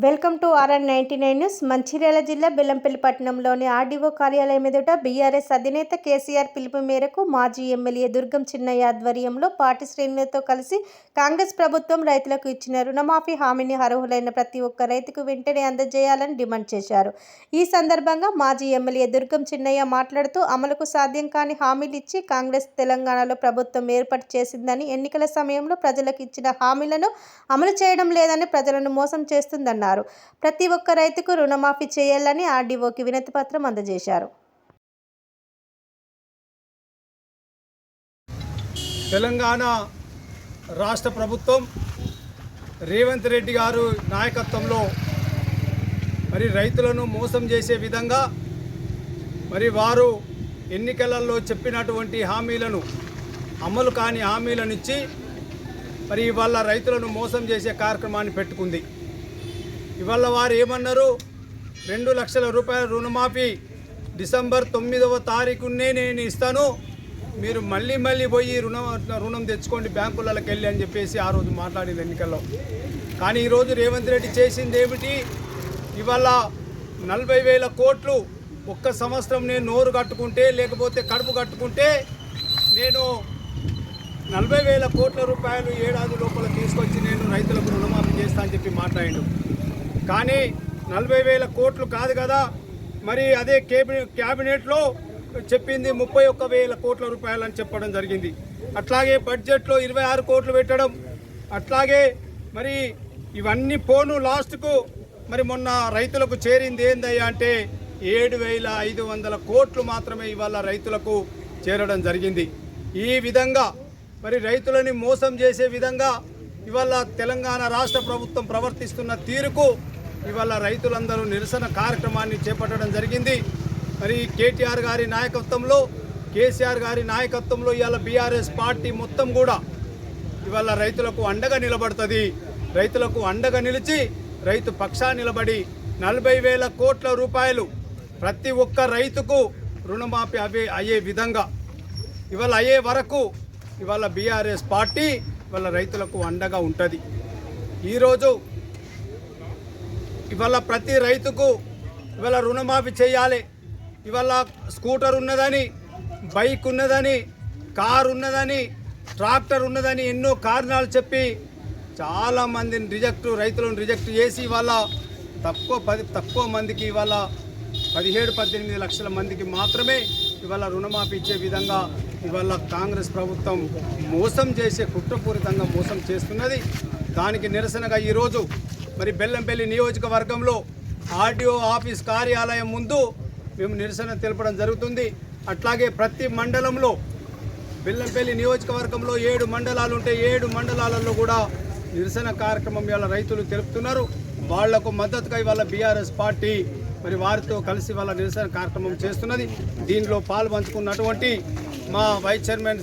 Welcome to RN99 news. Mancherial జిల్లా బెల్లంపల్లి పట్టణంలోని RDO కార్యాలయం ఎదుట బీఆర్ఎస్ అధినేత కేసీఆర్ పిలుపు మేరకు మాజీ ఎమ్మెల్యే దుర్గం చిన్నయ్య ఆధ్వర్యంలో పార్టీ శ్రేణులతో కలిసి కాంగ్రెస్ ప్రభుత్వం రైతులకు ఇచ్చిన రుణమాఫీ హామీని అర్హులైన ప్రతి ఒక్క రైతుకు వెంటనే అందజేయాలని డిమాండ్ చేశారు. ఈ సందర్భంగా మాజీ ఎమ్మెల్యే దుర్గం చిన్నయ్య మాట్లాడుతూ అమలుకు సాధ్యం కాని హామీలు ఇచ్చి కాంగ్రెస్ తెలంగాణలో ప్రభుత్వం ఏర్పాటు చేసిందని, ఎన్నికల సమయంలో ప్రజలకు ఇచ్చిన హామీలను అమలు చేయడం లేదని ప్రజలను మోసం చేస్తుందన్నారు. ప్రతి ఒక్క రైతుకు రుణమాఫీ చేయాలని ఆర్డీఓకి వినతి పత్రం అందజేశారు. తెలంగాణ రాష్ట్ర ప్రభుత్వం రేవంత్ రెడ్డి గారు నాయకత్వంలో మరి రైతులను మోసం చేసే విధంగా మరి వారు ఎన్నికలలో చెప్పినటువంటి హామీలను అమలు కాని హామీలను ఇచ్చి మరి ఇవాళ రైతులను మోసం చేసే కార్యక్రమాన్ని పెట్టుకుంది. ఇవాళ వారు ఏమన్నారు, 2 లక్షల రూపాయల రుణమాఫీ డిసెంబర్ 9వ తారీఖునే నేను ఇస్తాను, మీరు మళ్ళీ పోయి రుణం తెచ్చుకోండి బ్యాంకులకి వెళ్ళి అని చెప్పేసి ఆ రోజు మాట్లాడింది ఎన్నికల్లో. కానీ ఈరోజు రేవంత్ రెడ్డి చేసింది ఏమిటి, ఇవాళ 40,000 కోట్లు ఒక్క సంవత్సరం నేను నోరు కట్టుకుంటే లేకపోతే కడుపు కట్టుకుంటే నేను 40,000 కోట్ల రూపాయలు ఏడాది లోపల తీసుకొచ్చి నేను రైతులకు రుణమాఫీ చేస్తా అని చెప్పి మాట్లాడిండు. కానీ 40,000 కోట్లు కాదు కదా, మరి అదే క్యాబినెట్లో చెప్పింది 31,000 కోట్ల రూపాయలు అని చెప్పడం జరిగింది. అట్లాగే బడ్జెట్లో 26 కోట్లు పెట్టడం, అట్లాగే మరి ఇవన్నీ పోను లాస్ట్కు మరి మొన్న రైతులకు చేరింది ఏందయ్యా అంటే 7,500 కోట్లు మాత్రమే ఇవాళ రైతులకు చేరడం జరిగింది. ఈ విధంగా మరి రైతులని మోసం చేసే విధంగా ఇవాళ తెలంగాణ రాష్ట్ర ప్రభుత్వం ప్రవర్తిస్తున్న తీరుకు ఇవాళ రైతులందరూ నిరసన కార్యక్రమాన్ని చేపట్టడం జరిగింది. మరి కేటీఆర్ గారి నాయకత్వంలో, కేసీఆర్ గారి నాయకత్వంలో ఇవాళ బీఆర్ఎస్ పార్టీ మొత్తం కూడా ఇవాళ రైతులకు అండగా నిలబడుతుంది. రైతులకు అండగా నిలిచి రైతు పక్షా నిలబడి 40,000 కోట్ల రూపాయలు ప్రతి ఒక్క రైతుకు రుణమాఫీ అయ్యే విధంగా ఇవాళ అయ్యే వరకు ఇవాళ బీఆర్ఎస్ పార్టీ ఇవాళ రైతులకు అండగా ఉంటుంది. ఈరోజు ఇవాళ ప్రతి రైతుకు ఇవాళ రుణమాఫీ చేయాలి. ఇవాళ స్కూటర్ ఉన్నదని, బైక్ ఉన్నదని, కారు ఉన్నదని, ట్రాక్టర్ ఉన్నదని ఎన్నో కారణాలు చెప్పి చాలామందిని రైతులను రిజెక్ట్ చేసి ఇవాళ తక్కువ మందికి ఇవాళ 17-18 లక్షల మందికి మాత్రమే ఇవాళ రుణమాఫీ ఇచ్చే విధంగా ఇవాళ కాంగ్రెస్ ప్రభుత్వం మోసం చేసే కుట్రపూరితంగా మోసం చేస్తున్నది. దానికి నిరసనగా ఈరోజు మరి బెల్లంపల్లి నియోజకవర్గంలో ఆర్డీఓ ఆఫీస్ కార్యాలయం ముందు మేము నిరసన తెలపడం జరుగుతుంది. అట్లాగే ప్రతి మండలంలో బెల్లంపల్లి నియోజకవర్గంలో 7 మండలాలు ఉంటే 7 మండలాలలో కూడా నిరసన కార్యక్రమం ఇవాళ రైతులు తెలుపుతున్నారు. వాళ్లకు మద్దతుగా ఇవాళ బీఆర్ఎస్ పార్టీ మరి వారితో కలిసి వాళ్ళ నిరసన కార్యక్రమం చేస్తున్నది. దీనిలో పాల్పంచుకున్నటువంటి మా వైస్ చైర్మన్